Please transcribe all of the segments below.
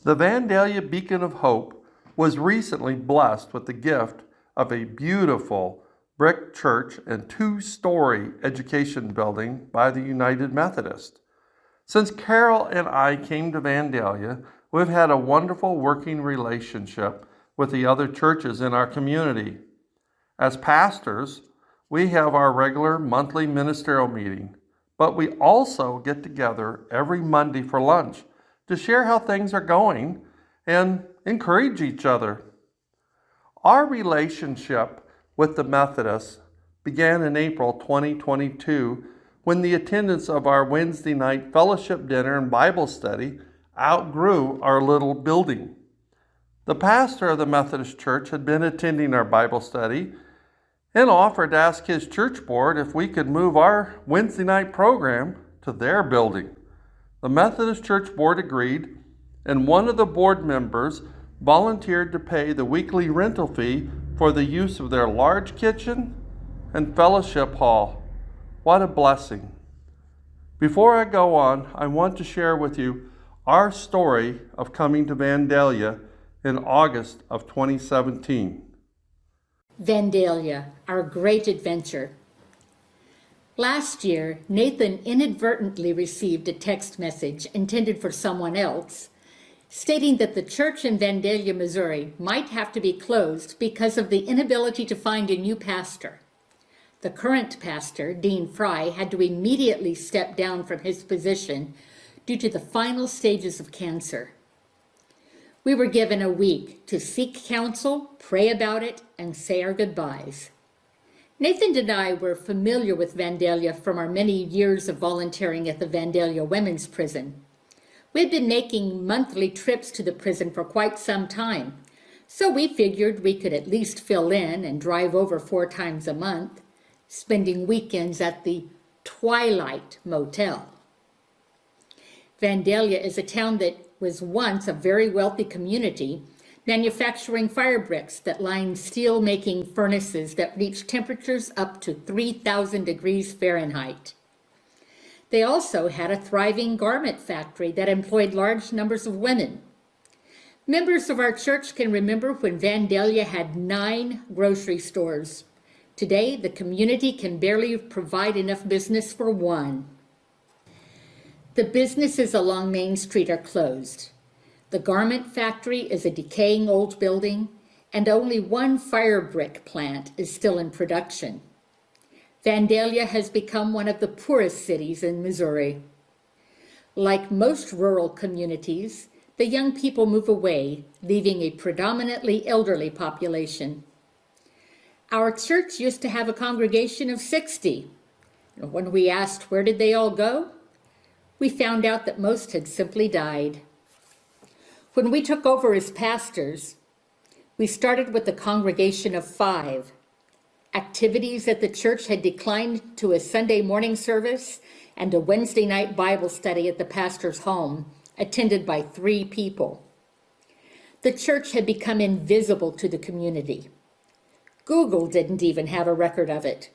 The Vandalia Beacon of Hope was recently blessed with the gift of a beautiful brick church and two-story education building by the United Methodist. Since Carol and I came to Vandalia, we've had a wonderful working relationship with the other churches in our community. As pastors, we have our regular monthly ministerial meeting, but we also get together every Monday for lunch to share how things are going and encourage each other. Our relationship with the Methodists began in April 2022 when the attendance of our Wednesday night fellowship dinner and Bible study outgrew our little building. The pastor of the Methodist Church had been attending our Bible study and offered to ask his church board if we could move our Wednesday night program to their building. The Methodist Church board agreed, and one of the board members volunteered to pay the weekly rental fee for the use of their large kitchen and fellowship hall. What a blessing. Before I go on, I want to share with you our story of coming to Vandalia in August of 2017. Vandalia, our great adventure. Last year, Nathan inadvertently received a text message intended for someone else, stating that the church in Vandalia, Missouri might have to be closed because of the inability to find a new pastor. The current pastor, Dean Fry, had to immediately step down from his position due to the final stages of cancer. We were given a week to seek counsel, pray about it, and say our goodbyes. Nathan and I were familiar with Vandalia from our many years of volunteering at the Vandalia Women's Prison. We had been making monthly trips to the prison for quite some time, so we figured we could at least fill in and drive over 4 times a month, spending weekends at the Twilight Motel. Vandalia is a town that was once a very wealthy community, manufacturing fire bricks that lined steel-making furnaces that reached temperatures up to 3,000 degrees Fahrenheit. They also had a thriving garment factory that employed large numbers of women. Members of our church can remember when Vandalia had 9 grocery stores. Today, the community can barely provide enough business for 1. The businesses along Main Street are closed. The garment factory is a decaying old building, and only 1 fire brick plant is still in production. Vandalia has become one of the poorest cities in Missouri. Like most rural communities, the young people move away, leaving a predominantly elderly population. Our church used to have a congregation of 60. When we asked where did they all go, we found out that most had simply died. When we took over as pastors, we started with a congregation of 5. Activities at the church had declined to a Sunday morning service and a Wednesday night Bible study at the pastor's home, attended by 3 people. The church had become invisible to the community. Google didn't even have a record of it.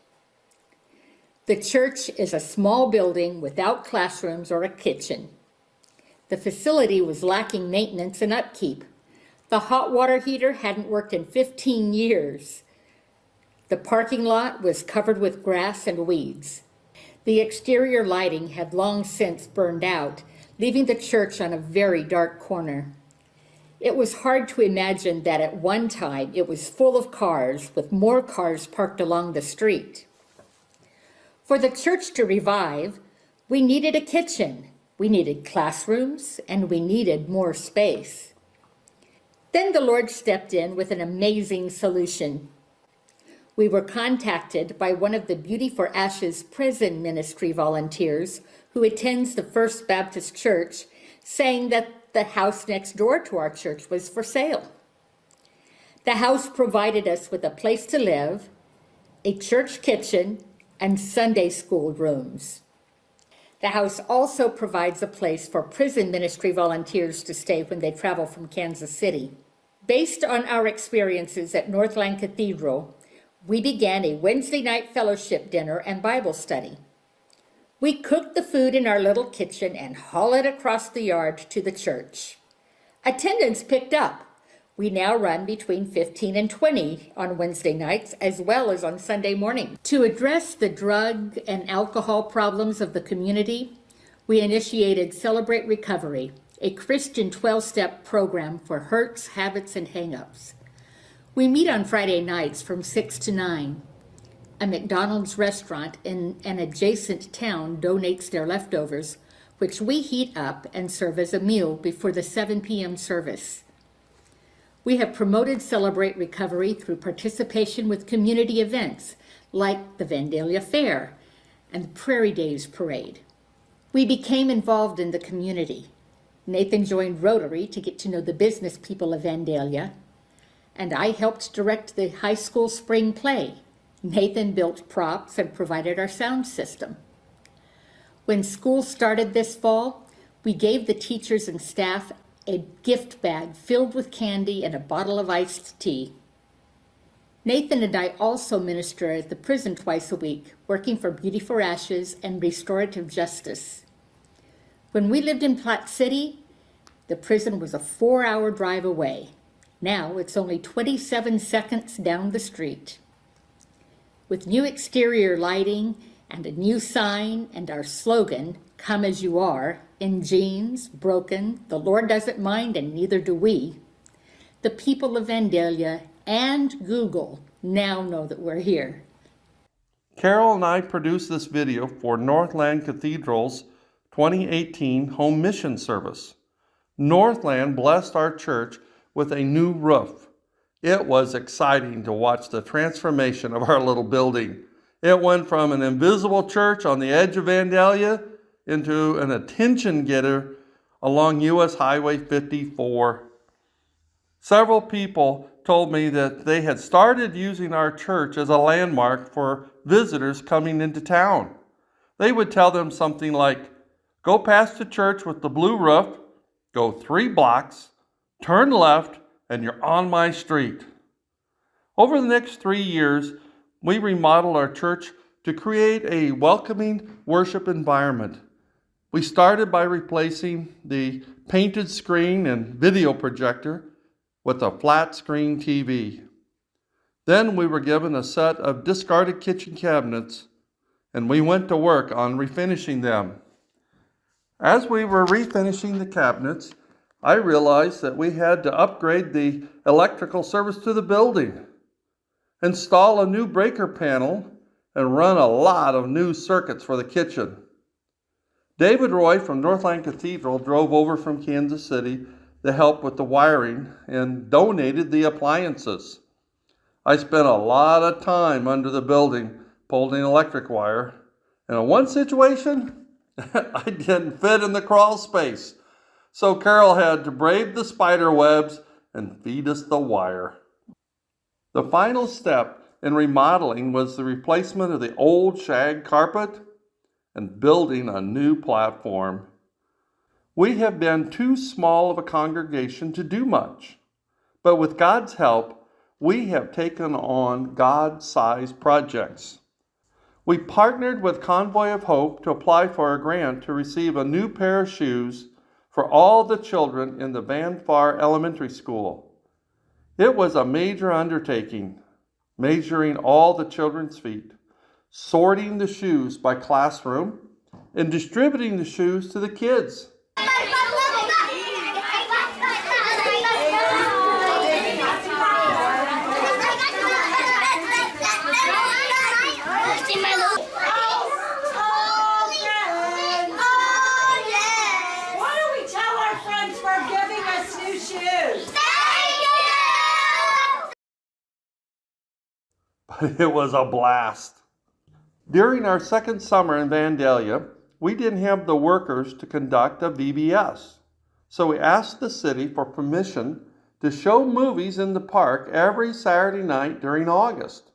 The church is a small building without classrooms or a kitchen. The facility was lacking maintenance and upkeep. The hot water heater hadn't worked in 15 years. The parking lot was covered with grass and weeds. The exterior lighting had long since burned out, leaving the church on a very dark corner. It was hard to imagine that at one time it was full of cars, with more cars parked along the street. For the church to revive, we needed a kitchen, we needed classrooms, and we needed more space. Then the Lord stepped in with an amazing solution. We were contacted by one of the Beauty for Ashes prison ministry volunteers who attends the First Baptist Church, saying that the house next door to our church was for sale. The house provided us with a place to live, a church kitchen, and Sunday school rooms. The house also provides a place for prison ministry volunteers to stay when they travel from Kansas City. Based on our experiences at Northland Cathedral, we began a Wednesday night fellowship dinner and Bible study. We cooked the food in our little kitchen and hauled it across the yard to the church. Attendance picked up. We now run between 15 and 20 on Wednesday nights as well as on Sunday morning. To address the drug and alcohol problems of the community, we initiated Celebrate Recovery, a Christian 12-step program for hurts, habits, and hang-ups. We meet on Friday nights from 6 to 9. A McDonald's restaurant in an adjacent town donates their leftovers, which we heat up and serve as a meal before the 7 p.m. service. We have promoted Celebrate Recovery through participation with community events like the Vandalia Fair and the Prairie Days Parade. We became involved in the community. Nathan joined Rotary to get to know the business people of Vandalia, and I helped direct the high school spring play. Nathan built props and provided our sound system. When school started this fall, we gave the teachers and staff a gift bag filled with candy and a bottle of iced tea. Nathan and I also minister at the prison twice a week, working for Beauty for Ashes and restorative justice. When we lived in Platte City, the prison was a 4-hour drive away. Now it's only 27 seconds down the street. With new exterior lighting and a new sign and our slogan, "Come as you are," in jeans, broken, the Lord doesn't mind and neither do we, the people of Vandalia and Google now know that we're here. Carol and I produced this video for Northland Cathedral's 2018 Home Mission Service. Northland blessed our church with a new roof. It was exciting to watch the transformation of our little building. It went from an invisible church on the edge of Vandalia into an attention getter along US Highway 54. Several people told me that they had started using our church as a landmark for visitors coming into town. They would tell them something like, "Go past the church with the blue roof, go 3 blocks, turn left, and you're on my street." Over the next 3 years, we remodeled our church to create a welcoming worship environment. We started by replacing the painted screen and video projector with a flat screen TV. Then we were given a set of discarded kitchen cabinets, and we went to work on refinishing them. As we were refinishing the cabinets, I realized that we had to upgrade the electrical service to the building, install a new breaker panel, and run a lot of new circuits for the kitchen. David Roy from Northland Cathedral drove over from Kansas City to help with the wiring and donated the appliances. I spent a lot of time under the building pulling electric wire, and in one situation, I didn't fit in the crawl space. So Carol had to brave the spider webs and feed us the wire. The final step in remodeling was the replacement of the old shag carpet and building a new platform. We have been too small of a congregation to do much, but with God's help, we have taken on God-sized projects. We partnered with Convoy of Hope to apply for a grant to receive a new pair of shoes for all the children in the Van Far Elementary School. It was a major undertaking, measuring all the children's feet, sorting the shoes by classroom, and distributing the shoes to the kids. It was a blast. During our second summer in Vandalia, we didn't have the workers to conduct a VBS. So we asked the city for permission to show movies in the park every Saturday night during August.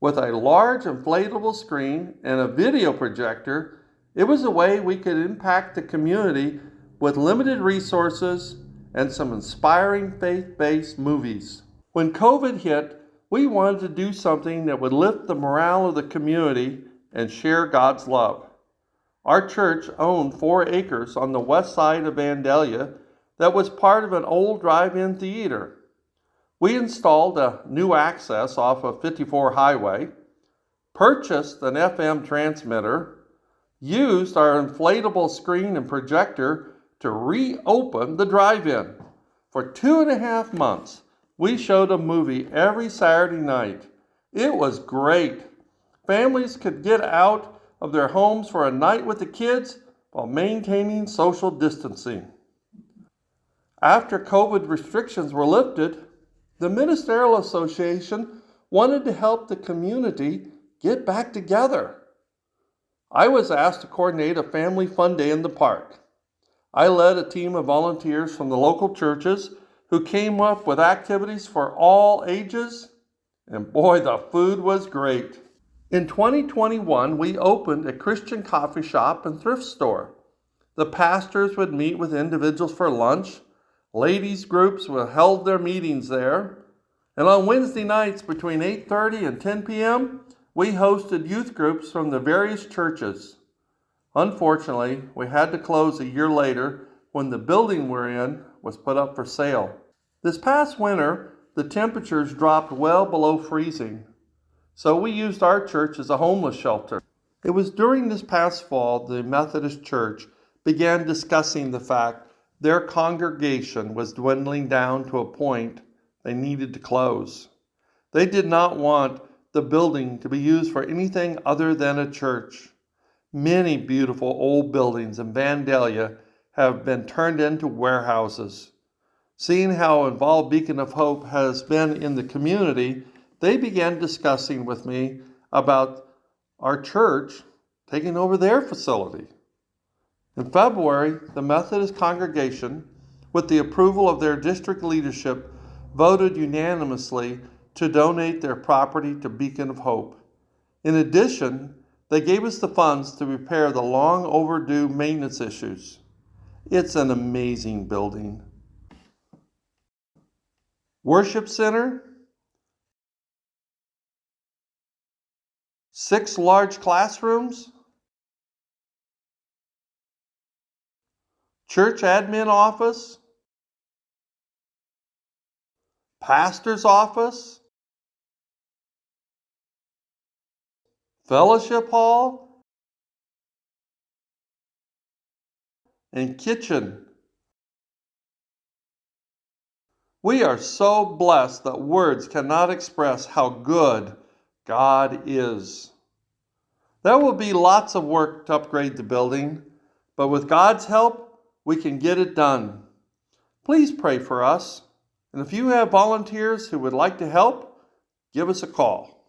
With a large inflatable screen and a video projector, it was a way we could impact the community with limited resources and some inspiring faith-based movies. When COVID hit, we wanted to do something that would lift the morale of the community and share God's love. Our church owned 4 acres on the west side of Vandalia that was part of an old drive-in theater. We installed a new access off of 54 Highway, purchased an FM transmitter, used our inflatable screen and projector to reopen the drive-in. For 2.5 months, we showed a movie every Saturday night. It was great. Families could get out of their homes for a night with the kids while maintaining social distancing. After COVID restrictions were lifted, the Ministerial Association wanted to help the community get back together. I was asked to coordinate a family fun day in the park. I led a team of volunteers from the local churches who came up with activities for all ages, and boy, the food was great. In 2021, we opened a Christian coffee shop and thrift store. The pastors would meet with individuals for lunch. Ladies groups held their meetings there. And on Wednesday nights between 8:30 and 10 p.m., we hosted youth groups from the various churches. Unfortunately, we had to close a year later when the building we're in was put up for sale. This past winter, the temperatures dropped well below freezing, so we used our church as a homeless shelter. It was during this past fall the Methodist Church began discussing the fact their congregation was dwindling down to a point they needed to close. They did not want the building to be used for anything other than a church. Many beautiful old buildings in Vandalia have been turned into warehouses. Seeing how involved Beacon of Hope has been in the community, they began discussing with me about our church taking over their facility. In February, the Methodist congregation, with the approval of their district leadership, voted unanimously to donate their property to Beacon of Hope. In addition, they gave us the funds to repair the long overdue maintenance issues. It's an amazing building. Worship center, 6 large classrooms, church admin office, pastor's office, fellowship hall, and kitchen. We are so blessed that words cannot express how good God is. There will be lots of work to upgrade the building, but with God's help, we can get it done. Please pray for us, and if you have volunteers who would like to help, give us a call.